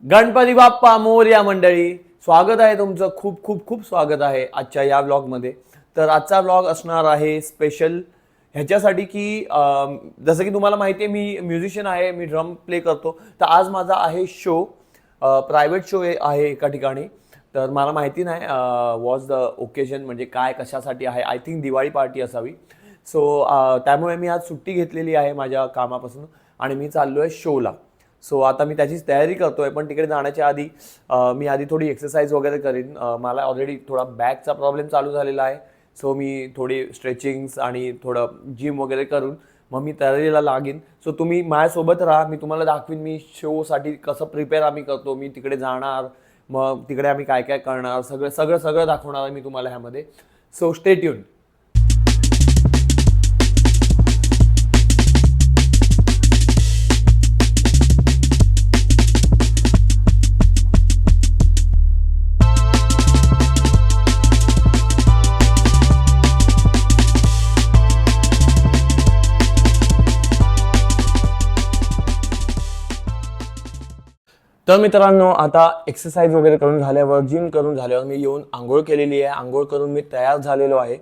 गणपती बाप्पा मोरया मंडळी, स्वागत आहे तुमचं. खूप खूप खूप स्वागत आहे आजच्या या व्लॉगमध्ये. तर आजचा व्लॉग असणार आहे स्पेशल ह्याच्यासाठी की जसं की तुम्हाला माहिती आहे मी म्युझिशियन आहे, मी ड्रम प्ले करतो. तर आज माझा आहे शो, प्रायव्हेट शो आहे एका ठिकाणी. तर मला माहिती नाही वॉज द ओकेजन म्हणजे काय कशासाठी आहे. आय थिंक दिवाळी पार्टी असावी. सो त्यामुळे मी आज सुट्टी घेतलेली आहे माझ्या कामापासून आणि मी चाललो आहे शोला. सो आता मी त्याचीच तयारी करतोय. पण तिकडे जाण्याच्या आधी मी आधी थोडी एक्सरसाइज वगैरे करीन. मला ऑलरेडी थोडा बॅकचा प्रॉब्लेम चालू झालेला आहे. सो मी थोडी स्ट्रेचिंग्स आणि थोडं जिम वगैरे करून मग मी तयारीला लागेन. सो तुम्ही माझ्यासोबत राहा. मी तुम्हाला दाखवीन मी शोसाठी कसं प्रिपेअर आम्ही करतो. मी तिकडे जाणार, मग तिकडे आम्ही काय काय करणार, सगळं सगळं सगळं दाखवणार आहे मी तुम्हाला ह्यामध्ये. So stay tune. तर मित्रांनो, आता एक्सरसाइज वगैरे करून झाल्यावर, जिम करून झाल्यावर मी येऊन आंघोळ केलेली आहे. आंघोळ करून मी तयार झालेलो आहे.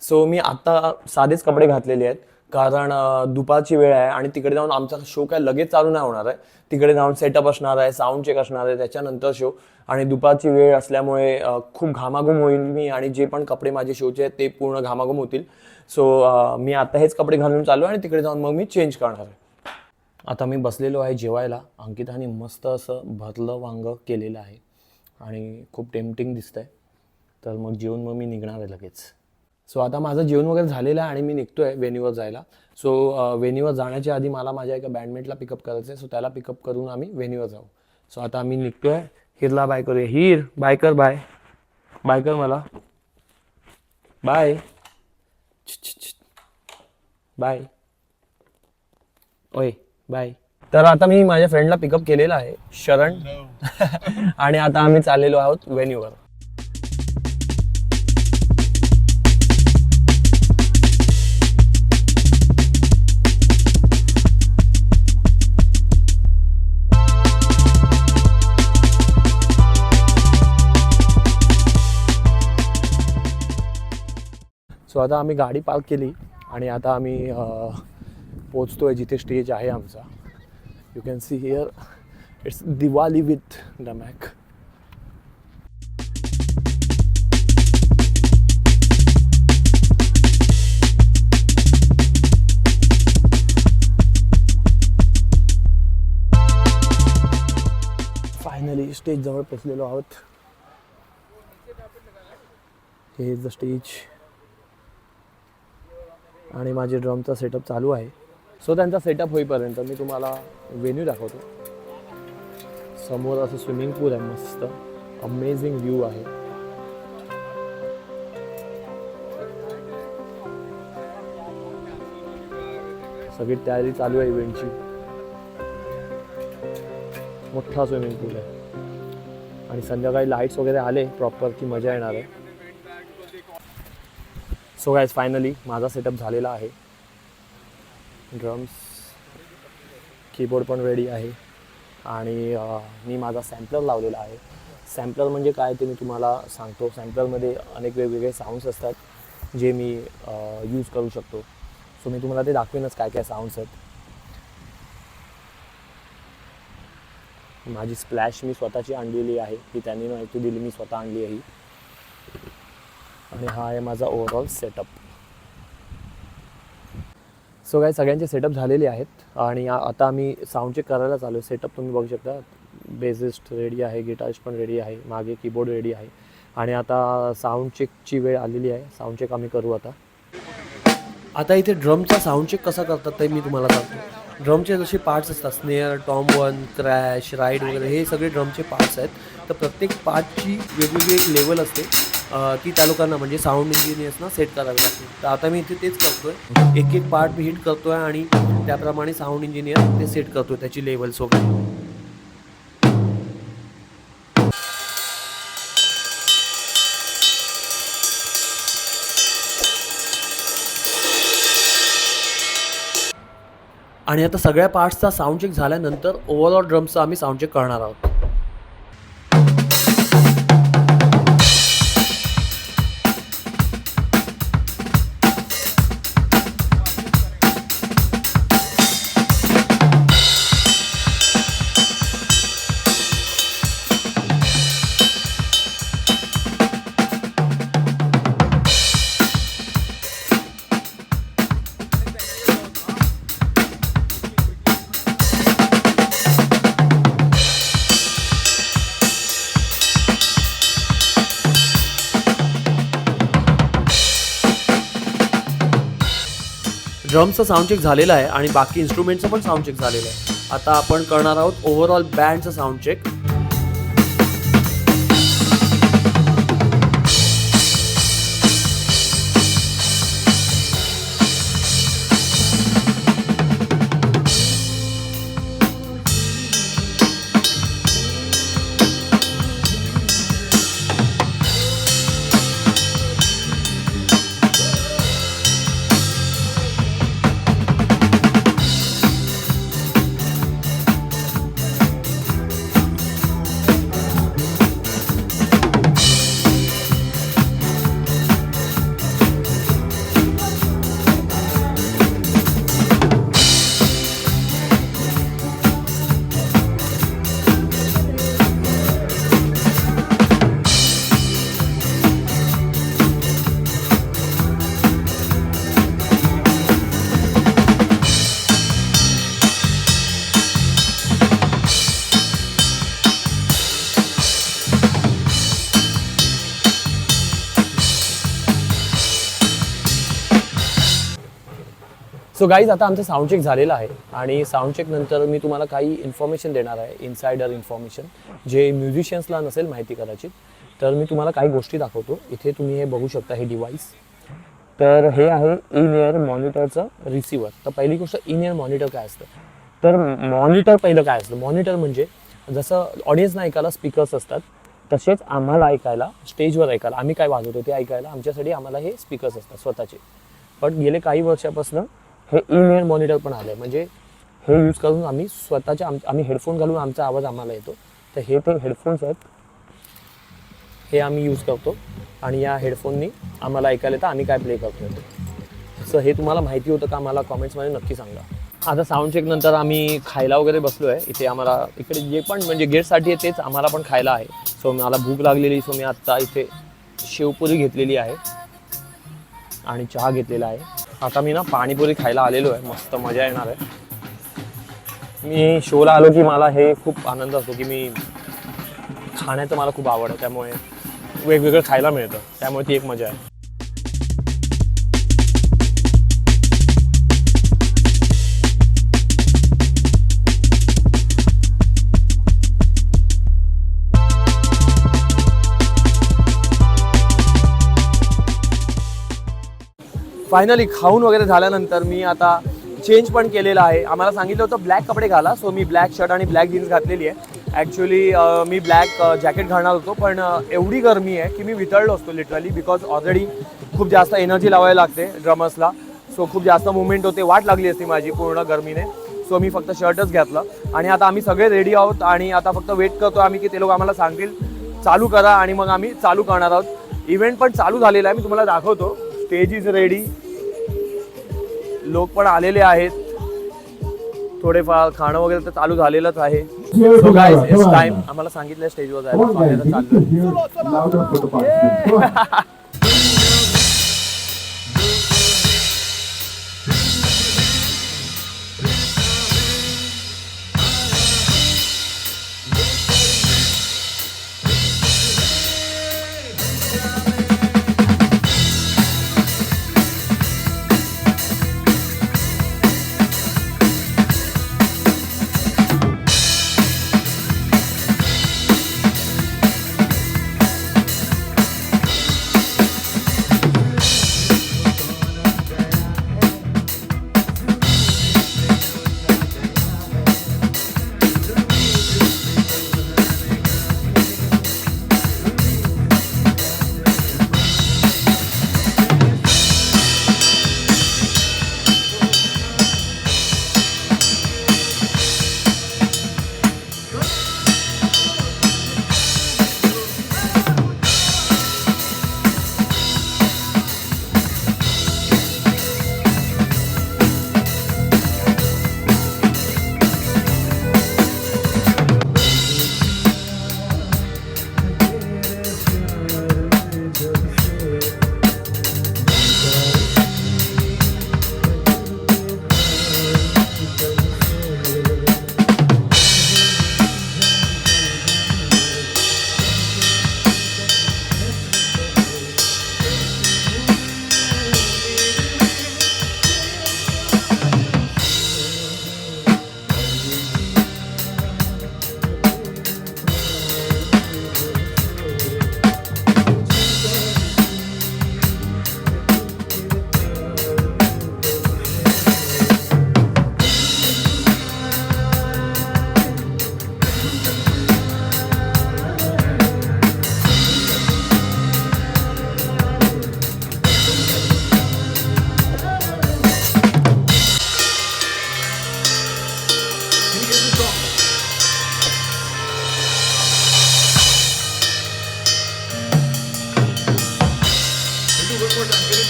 सो मी आता साधेच कपडे घातलेले आहेत कारण दुपारची वेळ आहे आणि तिकडे जाऊन आमचा शो काय लगेच चालू नाही होणार आहे. तिकडे जाऊन सेटअप असणार आहे, साऊंड चेक असणार आहे, त्याच्यानंतर शो. आणि दुपारची वेळ असल्यामुळे खूप घामाघूम होईल मी आणि जे पण कपडे माझे शोचे आहेत ते पूर्ण घामाघूम होतील. सो मी आता हेच कपडे घालून चालू आहे आणि तिकडे जाऊन मग मी चेंज करणार आहे. आता मी बसलेलो आहे जेवायला. अंकिताने मस्त असं भरलं वांग केलेलं आहे आणि खूप टेम्पटिंग दिसतंय. तर मग जेवून मग मी निघणार आहे लगेच. सो आता माझं जेवण वगैरे झालेलं आहे आणि मी निघतोय व्हेन्यूवर जायला. सो व्हेन्यूवर जाण्याच्या आधी मला माझ्या एका बँडमेटला पिकअप करायचं आहे. सो त्याला पिकअप करून आम्ही व्हेन्यूवर जाऊ. सो आता आम्ही निघतोय. हिरला बाय करूया. हिर बाय कर. बाय बाय कर मला. Bye bye. ओय बाय. तर आता मी माझ्या फ्रेंडला पिकअप केलेला आहे, शरण. आणि आता आम्ही चाललेलो आहोत व्हेन्यूवर. सो आता आम्ही गाडी पार्क केली आणि आता आम्ही पोचतोय जिथे स्टेज आहे आमचा. You can see here it's Diwali with धमाक. फायनली स्टेज जवळ पोचलेलो आहोत. हे इज द स्टेज आणि माझे ड्रमचा सेटअप चालू आहे. सो त्यांचा सेटअप होईपर्यंत मी तुम्हाला व्हेन्यू दाखवतो. समोर असं स्विमिंग पूल आहे, मस्त अमेझिंग व्ह्यू आहे. सगळी तयारी चालू आहे इव्हेंटची. मोठा स्विमिंग पूल आहे आणि संध्याकाळी लाईट्स वगैरे आले प्रॉपर की मजा येणार आहे. सो गाईज फायनली माझा सेटअप झालेला आहे. ड्रम्स, कीबोर्ड पण रेडी आहे आणि मी माझा सॅम्पलर लावलेला आहे. सॅम्पलर म्हणजे काय ते मी तुम्हाला सांगतो. सॅम्पलरमध्ये अनेक वेगवेगळे साऊंड्स असतात जे मी यूज करू शकतो. सो मी तुम्हाला ते दाखवेनच काय काय साऊंड्स आहेत. माझी स्प्लॅश मी स्वतःची आणलेली आहे, ही त्यांनी माहिती दिली, मी स्वतः आणली आहे. आणि हा आहे माझा ओव्हरऑल सेटअप. सो काय सगळ्यांचे सेटअप झालेले आहेत आणि आता आम्ही साऊंड चेक करायला चालू आहे. सेटअप तुम्ही बघू शकता. बेसिस्ट रेडी आहे, गिटारिस्ट पण रेडी आहे, मागे कीबोर्ड रेडी आहे आणि आता साऊंड चेकची वेळ आलेली आहे. साऊंड चेक आम्ही करू आता. आता इथे ड्रमचा साऊंड चेक कसा करतात ते मी तुम्हाला सांगतो. ड्रमचे जसे पार्ट्स असतात, स्नेअर, टॉम वन, क्रॅश, राईड वगैरे, हे सगळे ड्रमचे पार्ट्स आहेत. तर प्रत्येक पार्टची वेगवेगळी लेवल असते, ती त्या लोकांना म्हणजे साऊंड इंजिनियर्सना सेट करावी लागते. तर आता मी इथे तेच करतोय. एक एक पार्ट मी हिट करतोय आणि त्याप्रमाणे साऊंड इंजिनियर ते सेट करतोय त्याची लेवल्स वगैरे. आणि आता सगळ्या पार्ट्सचा साऊंड चेक झाल्यानंतर ओव्हरऑल ड्रम्सचा आम्ही साऊंड चेक करणार आहोत. ड्रमचं साऊंड चेक झालेलं आहे आणि बाकी इन्स्ट्रुमेंटचं पण साऊंड चेक झालेलं आहे. आता आपण करणार आहोत ओव्हरऑल बँडचं साऊंड चेक. सो गाईज, आता आमचं साऊंड चेक झालेलं आहे आणि साऊंड चेक नंतर मी तुम्हाला काही इन्फॉर्मेशन देणार आहे, इनसायडर इन्फॉर्मेशन, जे म्युझिशियन्सला नसेल माहिती कदाचित. तर मी तुम्हाला काही गोष्टी दाखवतो. इथे तुम्ही हे बघू शकता, हे डिव्हाइस. तर हे आहे इन इयर मॉनिटरचं रिसिव्हर. तर पहिली गोष्ट, इन इयर मॉनिटर काय असतं. तर मॉनिटर पहिलं काय असतं. मॉनिटर म्हणजे जसं ऑडियन्सना ऐकायला स्पीकर्स असतात, तसेच आम्हाला ऐकायला, स्टेजवर ऐकायला, आम्ही काय वाजवतो ते ऐकायला आमच्यासाठी आम्हाला हे स्पीकर्स असतात स्वतःचे. पण गेले काही वर्षापासून हे इन इयर मॉनिटर पण आलं आहे. म्हणजे हे यूज करून आम्ही स्वतःच्या आम्ही हेडफोन घालून आमचा आवाज आम्हाला येतो. तर हे ते हेडफोन्स आहेत, हे आम्ही यूज करतो आणि या हेडफोननी आम्हाला ऐकायला येतं आम्ही काय प्ले करतो. सो हे तुम्हाला माहिती होतं का, मला कॉमेंट्समध्ये नक्की सांगा. आता साऊंड चेक नंतर आम्ही खायला वगैरे बसलो आहे. इथे आम्हाला इकडे जे पण म्हणजे गेटसाठी आहे तेच आम्हाला पण खायला आहे. सो मला भूक लागलेली, सो मी आत्ता इथे शेवपुरी घेतलेली आहे आणि चहा घेतलेला आहे. आता मी ना पाणीपुरी खायला आलेलो आहे. मस्त मजा येणार आहे. मी शोला आलो की मला हे खूप आनंद असतो की मी खाण्याचं मला खूप आवड आहे, त्यामुळे वेगवेगळं खायला मिळतं, त्यामुळे ती एक मजा आहे. फायनली खाऊन वगैरे झाल्यानंतर मी आता चेंज पण केलेलं आहे. आम्हाला सांगितलं होतं ब्लॅक कपडे घाला, सो मी ब्लॅक शर्ट आणि ब्लॅक जीन्स घातलेली आहे. ॲक्च्युली मी ब्लॅक जॅकेट घालणार होतो, पण एवढी गरमी आहे की मी वितळलो असतो लिटरली, बिकॉज ऑलरेडी खूप जास्त एनर्जी लावायला लागते ड्रमर्सला. सो खूप जास्त मुवमेंट होते, वाट लागली असती माझी पूर्ण गरमीने. सो मी फक्त शर्टच घातलं आणि आता आम्ही सगळे रेडी आहोत आणि आता फक्त वेट करतो आम्ही की ते लोक आम्हाला सांगतील चालू करा आणि मग आम्ही चालू करणार आहोत. इव्हेंट पण चालू झालेला आहे, मी तुम्हाला दाखवतो. स्टेज इज रेडी, लोक पण आलेले आहेत, थोडेफार खाणं वगैरे तर चालू झालेलंच आहे. So guys, it's time. आम्हाला सांगितलं स्टेजवर जायला, चाललो.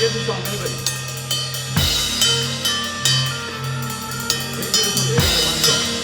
get this song, anybody? Very beautiful, very romantic song.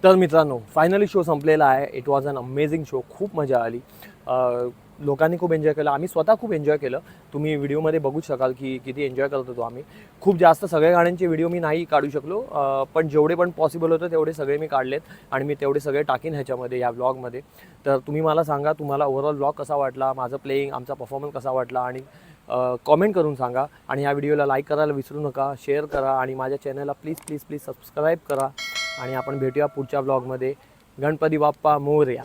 तर मित्रांनो फायनली शो संपलेला आहे. It was an amazing show. खूप मजा आली. लोकांनी खूप एन्जॉय केलं. आम्ही स्वतः खूप एन्जॉय केलं. तुम्ही व्हिडिओमध्ये बघू शकाल की किती एन्जॉय करत होतो आम्ही. खूप जास्त सगळ्या गाण्यांचे व्हिडिओ मी नाही काढू शकलो, पण जेवढे पण पॉसिबल होतं तेवढे सगळे मी काढलेत आणि मी तेवढे सगळे टाकीन ह्याच्यामध्ये या व्लॉगमध्ये. तर तुम्ही मला सांगा तुम्हाला ओव्हरऑल व्लॉग कसा वाटला, माझं प्लेईंग, आमचा परफॉर्मन्स कसा वाटला आणि कॉमेंट करून सांगा. आणि या व्हिडिओला लाईक करायला विसरू नका, शेअर करा आणि माझ्या चॅनलला प्लीज प्लीज प्लीज सबस्क्राईब करा. आणि आपण भेटूया पुढच्या व्लॉगमध्ये. गणपती बाप्पा मोरया.